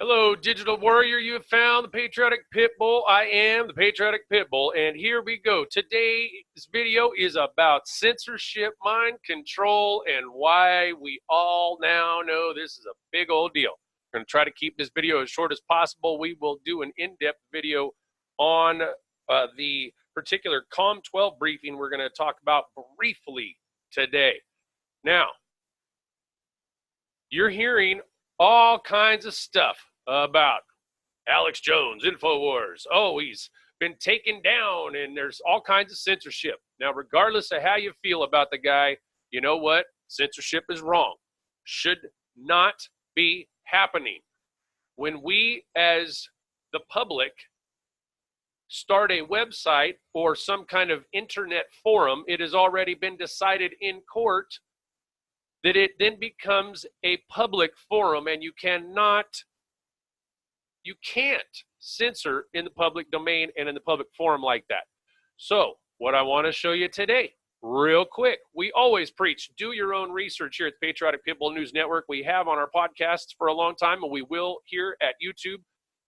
Hello, digital warrior. You have found the patriotic pit bull. I am the patriotic pit bull, and here we go. Today's video is about censorship, mind control, and why we all now know this is a big old deal. We're going to try to keep this video as short as possible. We will do an in-depth video on the particular COM12 briefing we're going to talk about briefly today. Now, you're hearing all kinds of stuff about Alex Jones, InfoWars. Oh, he's been taken down, and there's all kinds of censorship. Now, regardless of how you feel about the guy, you know what? Censorship is wrong. Should not be happening. When we, as the public, start a website or some kind of internet forum, it has already been decided in court that it then becomes a public forum, and you can't censor in the public domain and in the public forum like that. So what I want to show you today, real quick, we always preach, do your own research here at the Patriotic Pitbull News Network. We have on our podcasts for a long time, and we will here at YouTube.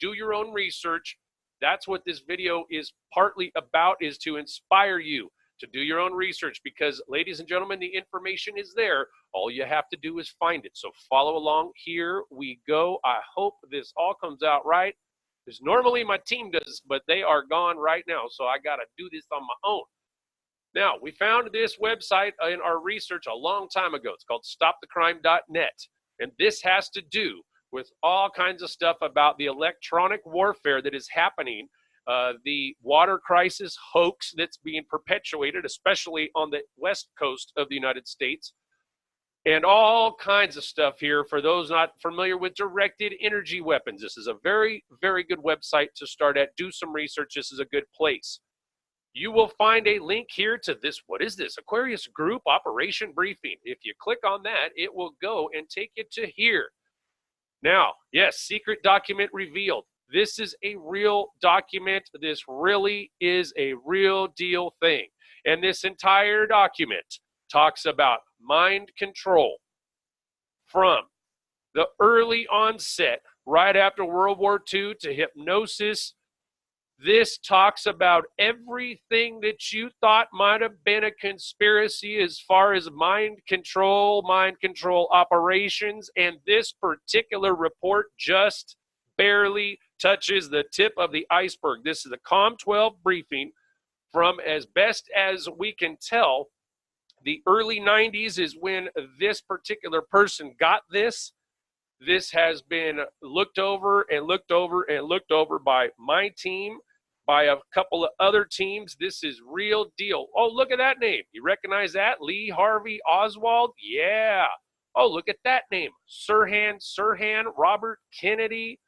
Do your own research. That's what this video is partly about, is to inspire you to do your own research, because, ladies and gentlemen, the information is there. All you have to do is find it. So follow along. Here we go. I hope this all comes out right, because normally my team does, but they are gone right now, so I got to do this on my own. Now, we found this website in our research a long time ago. It's called stopthecrime.net, and this has to do with all kinds of stuff about the electronic warfare that is happening, the water crisis hoax that's being perpetuated, especially on the west coast of the United States, and all kinds of stuff here for those not familiar with directed energy weapons. This is a very, very good website to start at. Do some research. This is a good place. You will find a link here to this. What is this? Aquarius Group Operation Briefing. If you click on that, it will go and take you to here. Now, yes, secret document revealed. This is a real document. This really is a real deal thing. And this entire document talks about mind control from the early onset, right after World War II, to hypnosis. This talks about everything that you thought might have been a conspiracy as far as mind control operations. And this particular report just barely touches the tip of the iceberg. This is a COM12 briefing from, as best as we can tell, the early 90s is when this particular person got this. This has been looked over and looked over and looked over by my team, by a couple of other teams. This is real deal. Oh, look at that name. You recognize that? Lee Harvey Oswald? Yeah. Oh, look at that name. Sirhan, Robert Kennedy.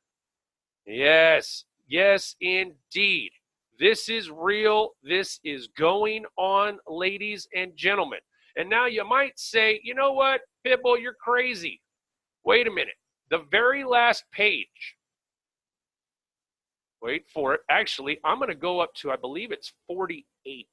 Yes, yes, indeed. This is real. This is going on, ladies and gentlemen. And now you might say, you know what, Pitbull, you're crazy. Wait a minute. The very last page. Wait for it. Actually, I'm going to go up to, I believe it's 48,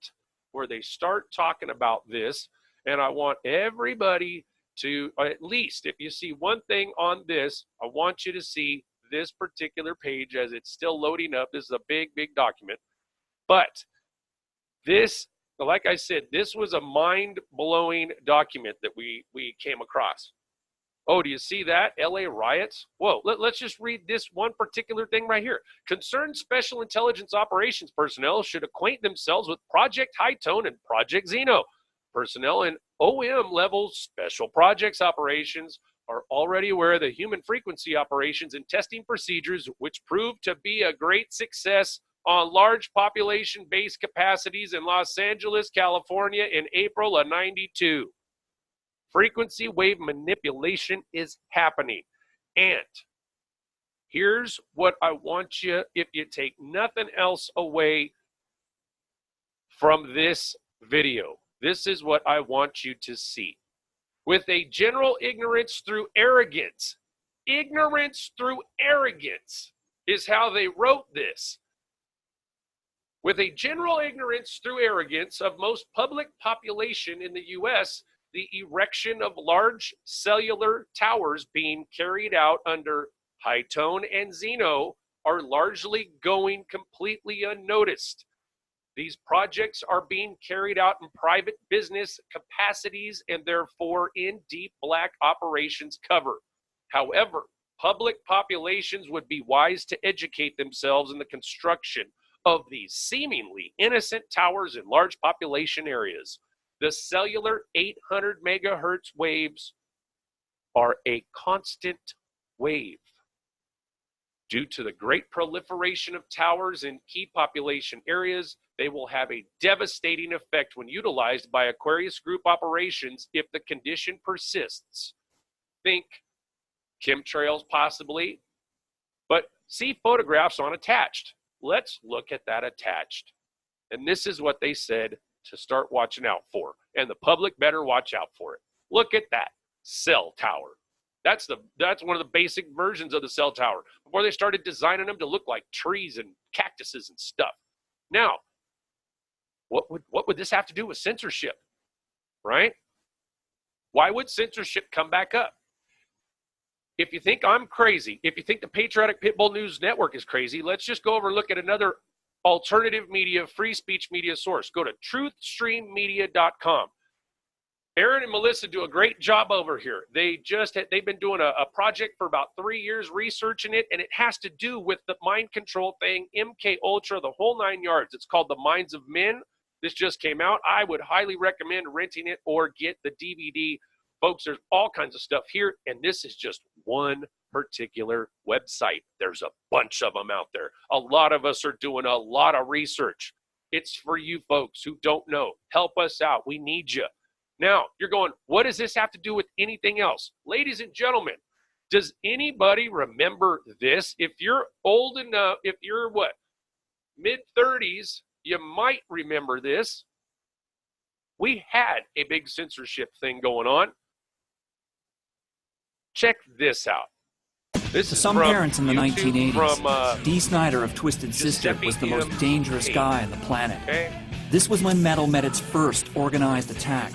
where they start talking about this. And I want everybody to, at least, if you see one thing on this, I want you to see this particular page as it's still loading up. This is a big, big document. But this, like I said, this was a mind-blowing document that we came across. Oh, do you see that? LA riots? Whoa, let's just read this one particular thing right here. Concerned Special Intelligence Operations personnel should acquaint themselves with Project High Tone and Project Zeno. Personnel in OM level special projects operations are already aware of the human frequency operations and testing procedures, which proved to be a great success on large population-based capacities in Los Angeles, California in April of '92. Frequency wave manipulation is happening. And here's what I want you, if you take nothing else away from this video, this is what I want you to see. With a general ignorance through arrogance is how they wrote this. With a general ignorance through arrogance of most public population in the U.S., the erection of large cellular towers being carried out under High Tone and Xeno are largely going completely unnoticed. These projects are being carried out in private business capacities and therefore in deep black operations cover. However, public populations would be wise to educate themselves in the construction of these seemingly innocent towers in large population areas. The cellular 800 megahertz waves are a constant wave. Due to the great proliferation of towers in key population areas, they will have a devastating effect when utilized by Aquarius Group operations if the condition persists. Think chemtrails possibly, but see photographs on attached. Let's look at that attached. And this is what they said to start watching out for. And the public better watch out for it. Look at that cell tower. That's one of the basic versions of the cell tower before they started designing them to look like trees and cactuses and stuff. Now, what would this have to do with censorship, right? Why would censorship come back up? If you think I'm crazy, if you think the Patriotic Pitbull News Network is crazy, let's just go over and look at another alternative media, free speech media source. Go to truthstreammedia.com. Aaron and Melissa do a great job over here. They've been doing a project for about 3 years researching it, and it has to do with the mind control thing, MK Ultra, the whole 9 yards. It's called The Minds of Men. This just came out. I would highly recommend renting it or get the DVD. Folks, there's all kinds of stuff here, and this is just one particular website. There's a bunch of them out there. A lot of us are doing a lot of research. It's for you folks who don't know. Help us out. We need you. Now, you're going, what does this have to do with anything else? Ladies and gentlemen, does anybody remember this? If you're old enough, if you're mid-30s, you might remember this. We had a big censorship thing going on. Check this out. This to is some parents in the 1980s, Dee Snider of Twisted Sister was the most dangerous guy on the planet. Okay. This was when metal met its first organized attack.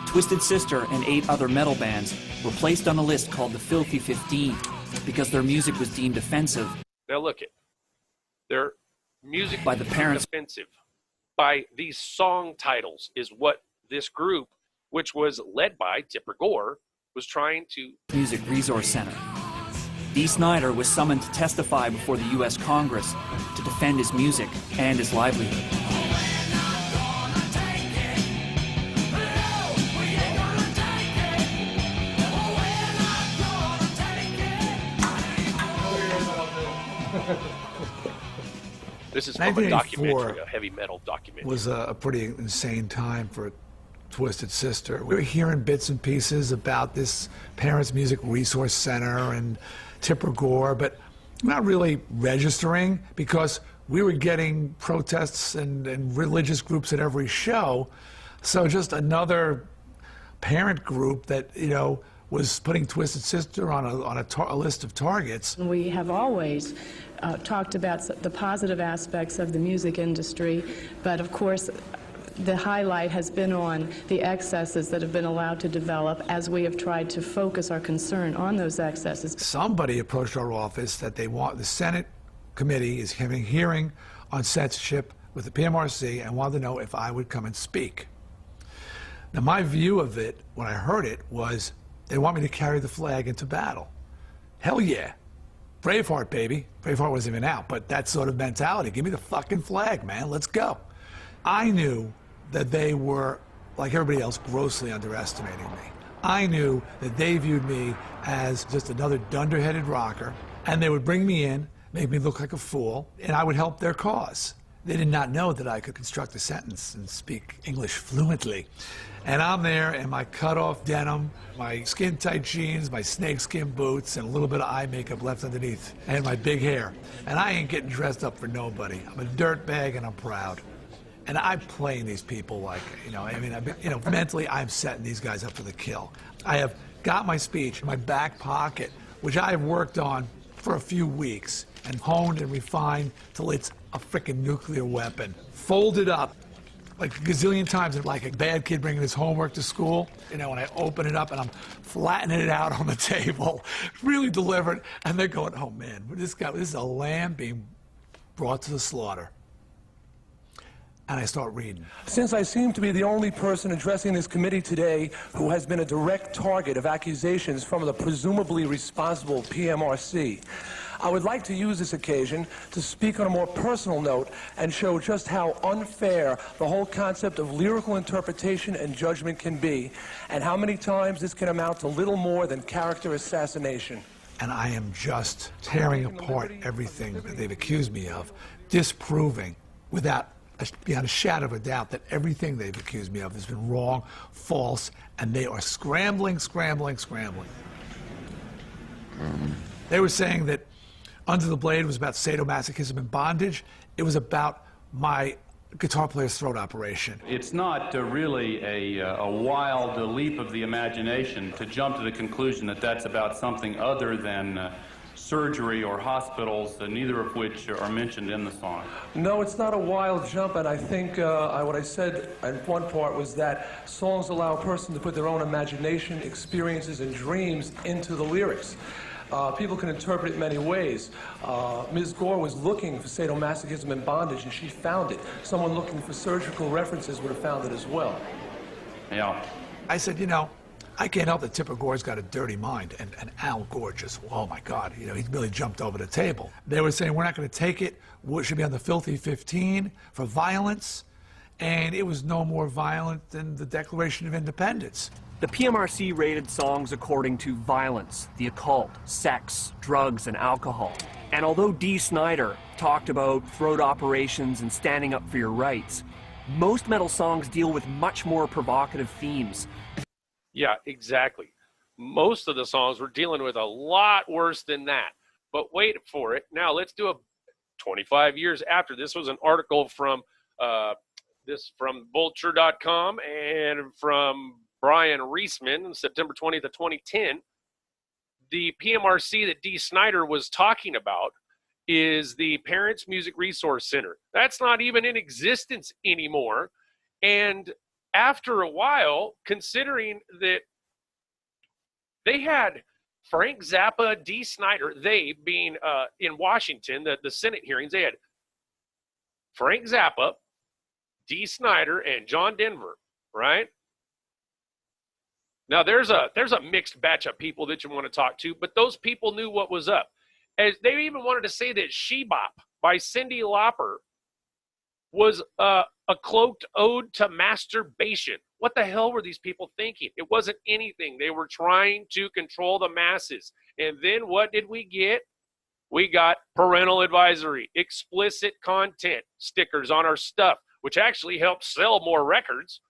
Twisted Sister and 8 other metal bands were placed on a list called the Filthy 15 because their music was deemed offensive. Now look it. Their music by the parents. Offensive. By these song titles is what this group, which was led by Tipper Gore, was trying to... Music Resource Center. Dee Snider was summoned to testify before the U.S. Congress to defend his music and his livelihood. This is from a documentary, a heavy metal documentary. Was a pretty insane time for Twisted Sister. We were hearing bits and pieces about this Parents Music Resource Center and Tipper Gore, but not really registering because we were getting protests and religious groups at every show. So just another parent group that, you know, was putting Twisted Sister on a list of targets. We have always talked about the positive aspects of the music industry, but of course the highlight has been on the excesses that have been allowed to develop as we have tried to focus our concern on those excesses. Somebody approached our office that they want, the Senate committee is having a hearing on censorship with the PMRC and wanted to know if I would come and speak. Now my view of it, when I heard it, was they want me to carry the flag into battle. Hell yeah. Braveheart, baby. Braveheart wasn't even out, but that sort of mentality. Give me the fucking flag, man. Let's go. I knew that they were, like everybody else, grossly underestimating me. I knew that they viewed me as just another dunderheaded rocker, and they would bring me in, make me look like a fool, and I would help their cause. They did not know that I could construct a sentence and speak English fluently. And I'm there in my cut-off denim, my skin-tight jeans, my snakeskin boots, and a little bit of eye makeup left underneath, and my big hair. And I ain't getting dressed up for nobody. I'm a dirtbag, and I'm proud. And I'm playing these people like, you know, I mean, mentally I'm setting these guys up for the kill. I have got my speech in my back pocket, which I have worked on for a few weeks and honed and refined till it's a frickin' nuclear weapon. Folded up like a gazillion times, like a bad kid bringing his homework to school, you know, and I open it up and I'm flattening it out on the table, really deliberate, and they're going, oh man, this is a lamb being brought to the slaughter. And I start reading. Since I seem to be the only person addressing this committee today who has been a direct target of accusations from the presumably responsible PMRC, I would like to use this occasion to speak on a more personal note and show just how unfair the whole concept of lyrical interpretation and judgment can be, and how many times this can amount to little more than character assassination. And I am just tearing apart everything that they've accused me of, disproving beyond a shadow of a doubt that everything they've accused me of has been wrong, false, and they are scrambling. They were saying that Under the Blade was about sadomasochism and bondage. It was about my guitar player's throat operation. It's not really a wild leap of the imagination to jump to the conclusion that that's about something other than surgery or hospitals, neither of which are mentioned in the song. No, it's not a wild jump, and I think what I said in one part was that songs allow a person to put their own imagination, experiences, and dreams into the lyrics. People can interpret it many ways. Ms. Gore was looking for sadomasochism and bondage, and she found it. Someone looking for surgical references would have found it as well. Yeah. I said, you know, I can't help that Tipper Gore's got a dirty mind, and Al Gore just, oh my God, you know, he really jumped over the table. They were saying, we're not going to take it, it should be on the filthy 15 for violence, and it was no more violent than the Declaration of Independence. The PMRC rated songs according to violence, the occult, sex, drugs, and alcohol. And although Dee Snider talked about throat operations and standing up for your rights, most metal songs deal with much more provocative themes. Yeah, exactly. Most of the songs were dealing with a lot worse than that. But wait for it. Now let's do a 25 years after. This was an article from vulture.com and from Brian Reisman on September 20th of 2010. The PMRC that Dee Snider was talking about is the Parents Music Resource Center. That's not even in existence anymore. And after a while, considering that they had Frank Zappa, Dee Snider, they being in Washington, the Senate hearings, they had Frank Zappa, Dee Snider, and John Denver, right? Now, there's a mixed batch of people that you want to talk to, but those people knew what was up. As they even wanted to say that She Bop by Cyndi Lauper was a cloaked ode to masturbation. What the hell were these people thinking? It wasn't anything. They were trying to control the masses. And then what did we get? We got parental advisory, explicit content stickers on our stuff, which actually helped sell more records.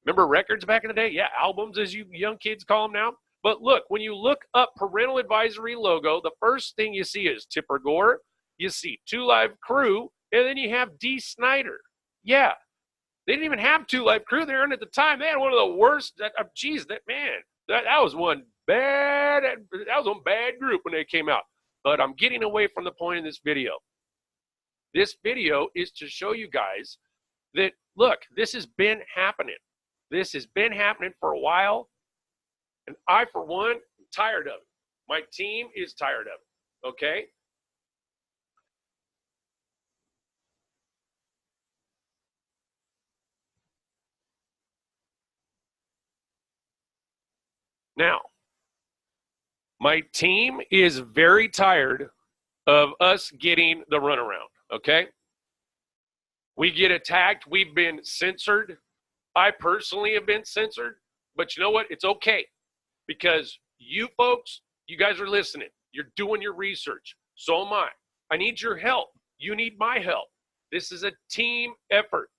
Remember records back in the day? Yeah, albums, as you young kids call them now. But look, when you look up parental advisory logo, the first thing you see is Tipper Gore, you see 2 Live Crew, and then you have Dee Snider. Yeah, they didn't even have 2 Live Crew there, and at the time they had one of the worst. That was one bad group when they came out. But I'm getting away from the point in this video. This video is to show you guys that, look, this has been happening. This has been happening for a while, and I, for one, am tired of it. My team is tired of it, okay? Now, my team is very tired of us getting the runaround, okay? We get attacked. We've been censored. I personally have been censored, but you know what? It's okay, because you folks, you guys are listening. You're doing your research. So am I. I need your help. You need my help. This is a team effort.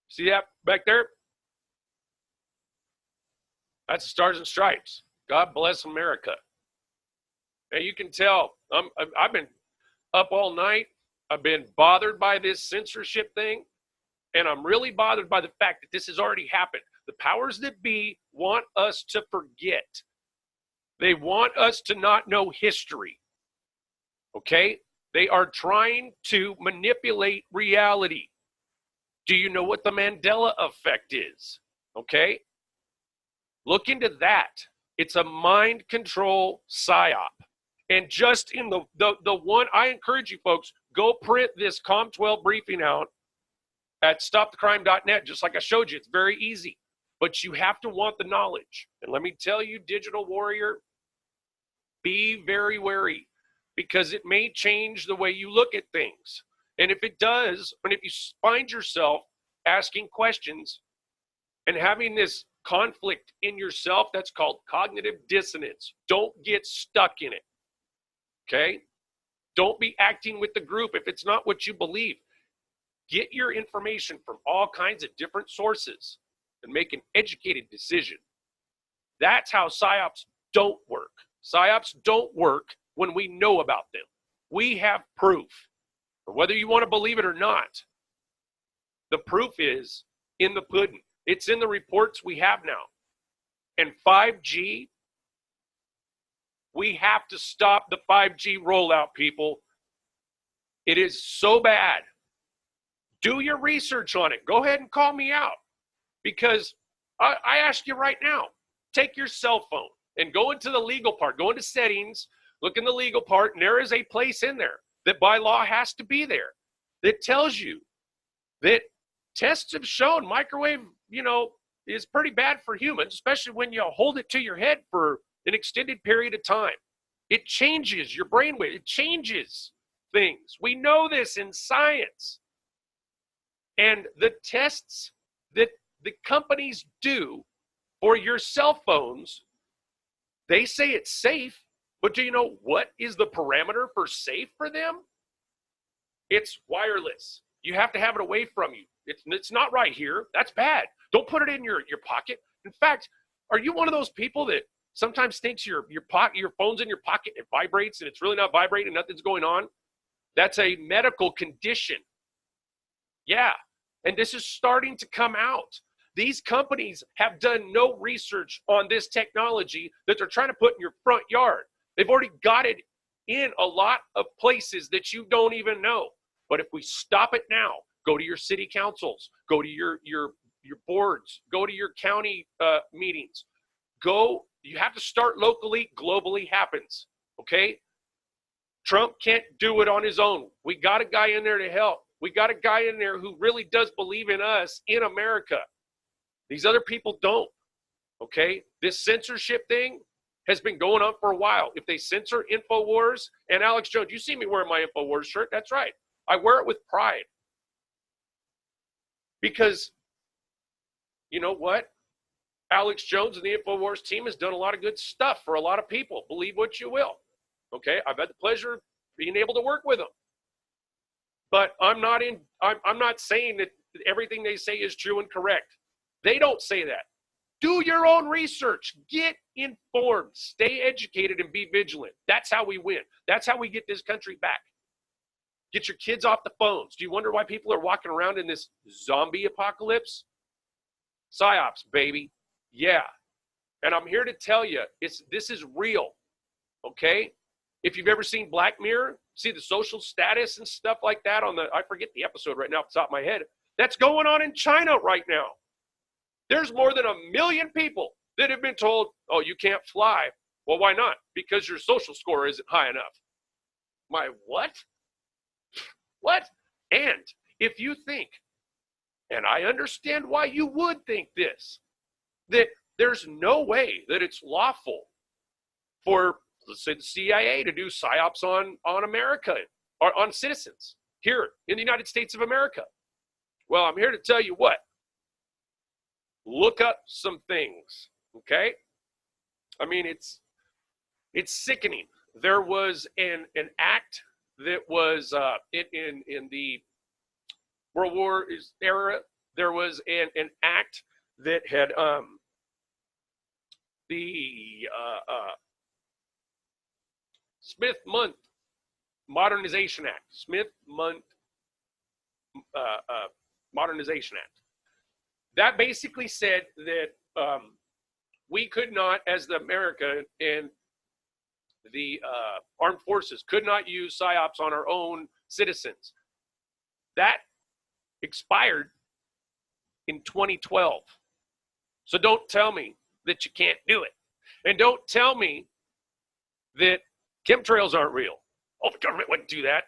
See that back there? That's Stars and Stripes. God bless America. And you can tell I've been up all night. I've been bothered by this censorship thing. And I'm really bothered by the fact that this has already happened. The powers that be want us to forget. They want us to not know history. Okay? They are trying to manipulate reality. Do you know what the Mandela effect is? Okay? Look into that. It's a mind control psyop. And just in the one, I encourage you folks, go print this COM12 briefing out at stopthecrime.net, just like I showed you. It's very easy. But you have to want the knowledge. And let me tell you, digital warrior, be very wary, because it may change the way you look at things. And if it does, and if you find yourself asking questions and having this conflict in yourself, that's called cognitive dissonance. Don't get stuck in it. Okay? Don't be acting with the group if it's not what you believe. Get your information from all kinds of different sources and make an educated decision. That's how psyops don't work. Psyops don't work when we know about them. We have proof. But whether you want to believe it or not, the proof is in the pudding. It's in the reports we have now. And 5G, we have to stop the 5G rollout, people. It is so bad. Do your research on it. Go ahead and call me out. Because I ask you right now, take your cell phone and go into the legal part. Go into settings, look in the legal part, and there is a place in there that by law has to be there that tells you that tests have shown microwave, is pretty bad for humans, especially when you hold it to your head for an extended period of time. It changes your brainwave. It changes things. We know this in science. And the tests that the companies do for your cell phones, they say it's safe, but do you know what is the parameter for safe for them? It's wireless. You have to have it away from you. It's not right here. That's bad. Don't put it in your pocket. In fact, are you one of those people that sometimes thinks your phone's in your pocket, it vibrates, and it's really not vibrating, nothing's going on? That's a medical condition. Yeah, and this is starting to come out. These companies have done no research on this technology that they're trying to put in your front yard. They've already got it in a lot of places that you don't even know. But if we stop it now, go to your city councils, go to your boards, go to your county meetings. You have to start locally, globally happens, okay? Trump can't do it on his own. We got a guy in there to help. We got a guy in there who really does believe in us in America. These other people don't, okay? This censorship thing has been going on for a while. If they censor InfoWars and Alex Jones, you see me wearing my InfoWars shirt, that's right. I wear it with pride. Because, you know what? Alex Jones and the InfoWars team has done a lot of good stuff for a lot of people. Believe what you will, okay? I've had the pleasure of being able to work with them. But I'm not saying that everything they say is true and correct. They don't say that. Do your own research. Get informed. Stay educated and be vigilant. That's how we win. That's how we get this country back. Get your kids off the phones. Do you wonder why people are walking around in this zombie apocalypse? PsyOps, baby. Yeah. And I'm here to tell you, this is real, okay? If you've ever seen Black Mirror, see the social status and stuff like that I forget the episode right now off the top of my head. That's going on in China right now. There's more than 1 million people that have been told, oh, you can't fly. Well, why not? Because your social score isn't high enough. My what? What? And if you think, and I understand why you would think this, that there's no way that it's lawful for, let's say, the CIA to do psyops on America or on citizens here in the United States of America. Well, I'm here to tell you what. Look up some things, okay? I mean, it's sickening. There was an act that was in the World War era. There was an act that had the Smith-Mundt Modernization Act. Smith-Mundt Modernization Act. That basically said that we could not, as the America and the armed forces, could not use psyops on our own citizens. That expired in 2012. So don't tell me that you can't do it. And don't tell me that chemtrails aren't real. Oh, the government wouldn't do that.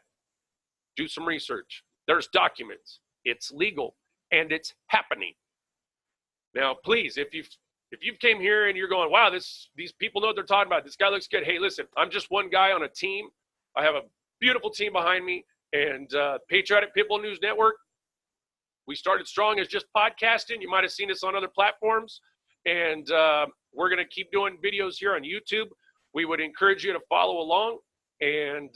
Do some research. There's documents. It's legal, and it's happening. Now, please, if you've came here and you're going, wow, these people know what they're talking about. This guy looks good. Hey, listen, I'm just one guy on a team. I have a beautiful team behind me, and Patriotic Pitbull News Network, we started strong as just podcasting. You might have seen us on other platforms, and we're going to keep doing videos here on YouTube. We would encourage you to follow along, and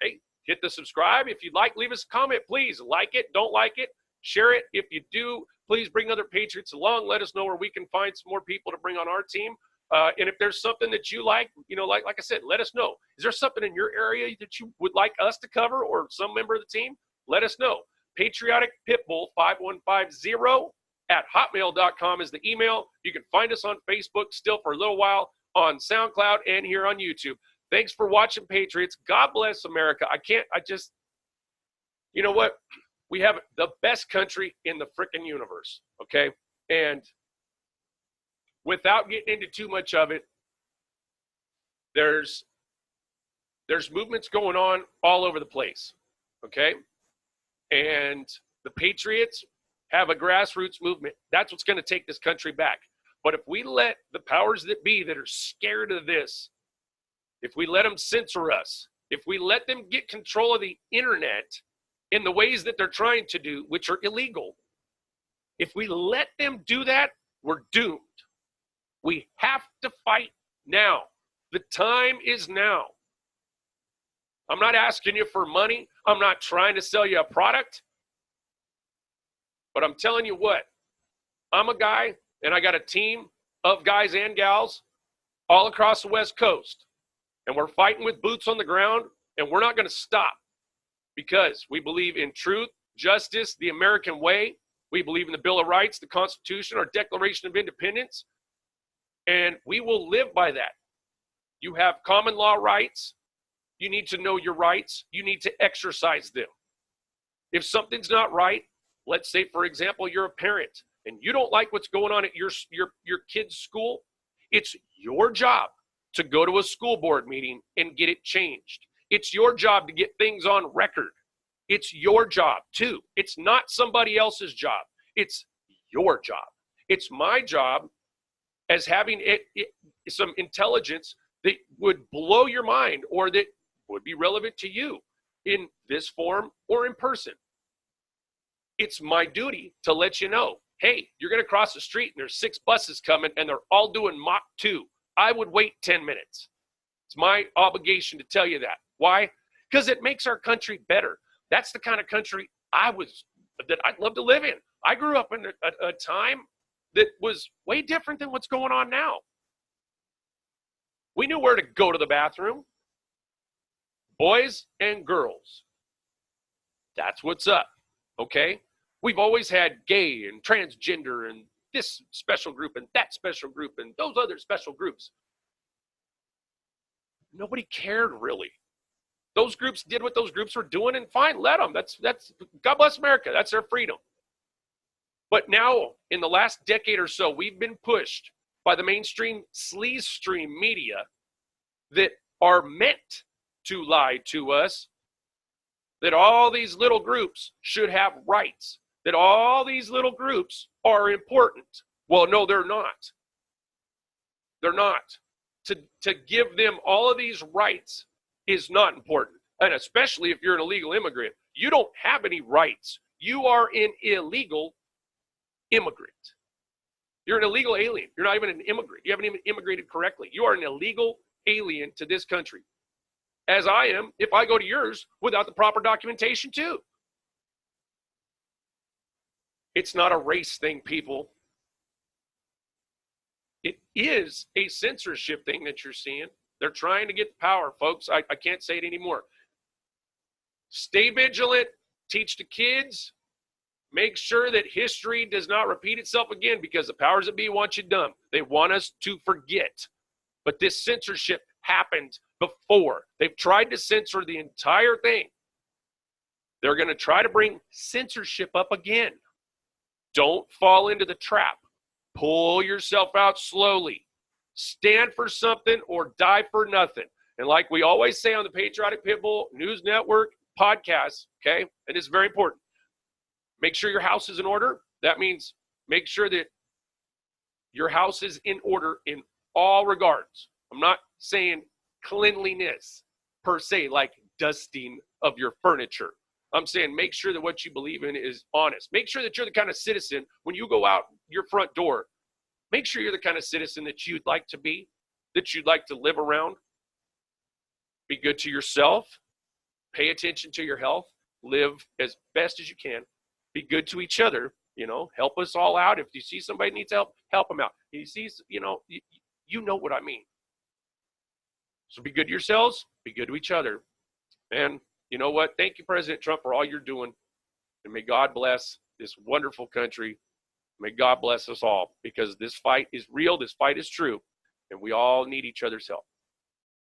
hey, hit the subscribe. If you'd like, leave us a comment, please. Like it, don't like it, share it. If you do, please bring other Patriots along. Let us know where we can find some more people to bring on our team. And if there's something that you like, you know, like I said, let us know. Is there something in your area that you would like us to cover, or some member of the team? Let us know. Patriotic Pitbull 5150 at hotmail.com is the email. You can find us on Facebook still for a little while, on SoundCloud, and here on YouTube. Thanks for watching, Patriots. God bless America. You know what? We have the best country in the frickin' universe, okay? And without getting into too much of it, there's movements going on all over the place, okay? And the Patriots have a grassroots movement. That's what's going to take this country back. But if we let the powers that be that are scared of this, if we let them censor us, if we let them get control of the internet in the ways that they're trying to do, which are illegal, if we let them do that, we're doomed. We have to fight now. The time is now. I'm not asking you for money. I'm not trying to sell you a product. But I'm telling you what, I'm a guy, and I got a team of guys and gals all across the West Coast. And we're fighting with boots on the ground, and we're not going to stop, because we believe in truth, justice, the American way. We believe in the Bill of Rights, the Constitution, our Declaration of Independence, and we will live by that. You have common law rights. You need to know your rights. You need to exercise them. If something's not right, let's say, for example, you're a parent and you don't like what's going on at your kid's school, it's your job to go to a school board meeting and get it changed. It's your job to get things on record. It's your job too. It's not somebody else's job. It's your job. It's my job as having some intelligence that would blow your mind, or that would be relevant to you in this form or in person. It's my duty to let you know, hey, you're going to cross the street and there's 6 buses coming and they're all doing Mach 2. I would wait 10 minutes. It's my obligation to tell you that. Why? Because it makes our country better. That's the kind of country I'd love to live in. I grew up in a time that was way different than what's going on now. We knew where to go to the bathroom. Boys and girls. That's what's up, okay? We've always had gay and transgender and this special group and that special group and those other special groups. Nobody cared, really. Those groups did what those groups were doing, and fine, let them. That's God bless America. That's their freedom. But now, in the last decade or so, we've been pushed by the mainstream sleaze stream media that are meant to lie to us, that all these little groups should have rights, that all these little groups are important. Well, no, they're not. They're not. To give them all of these rights is not important. And especially if you're an illegal immigrant, you don't have any rights. You are an illegal immigrant. You're an illegal alien. You're not even an immigrant. You haven't even immigrated correctly. You are an illegal alien to this country, as I am if I go to yours without the proper documentation too. It's not a race thing, people. It is a censorship thing that you're seeing. They're trying to get the power, folks. I can't say it anymore. Stay vigilant. Teach the kids. Make sure that history does not repeat itself again, because the powers that be want you dumb. They want us to forget. But this censorship happened before. They've tried to censor the entire thing. They're going to try to bring censorship up again. Don't fall into the trap. Pull yourself out slowly. Stand for something or die for nothing. And like we always say on the Patriotic Pitbull News Network podcast, okay, and it's very important, make sure your house is in order. That means make sure that your house is in order in all regards. I'm not saying cleanliness per se, like dusting of your furniture. I'm saying make sure that what you believe in is honest. Make sure that you're the kind of citizen, when you go out your front door, make sure you're the kind of citizen that you'd like to be, that you'd like to live around. Be good to yourself. Pay attention to your health. Live as best as you can. Be good to each other. You know, help us all out. If you see somebody needs help, help them out. If you see, you know what I mean. So be good to yourselves. Be good to each other. And you know what? Thank you, President Trump, for all you're doing. And may God bless this wonderful country. May God bless us all, because this fight is real. This fight is true. And we all need each other's help.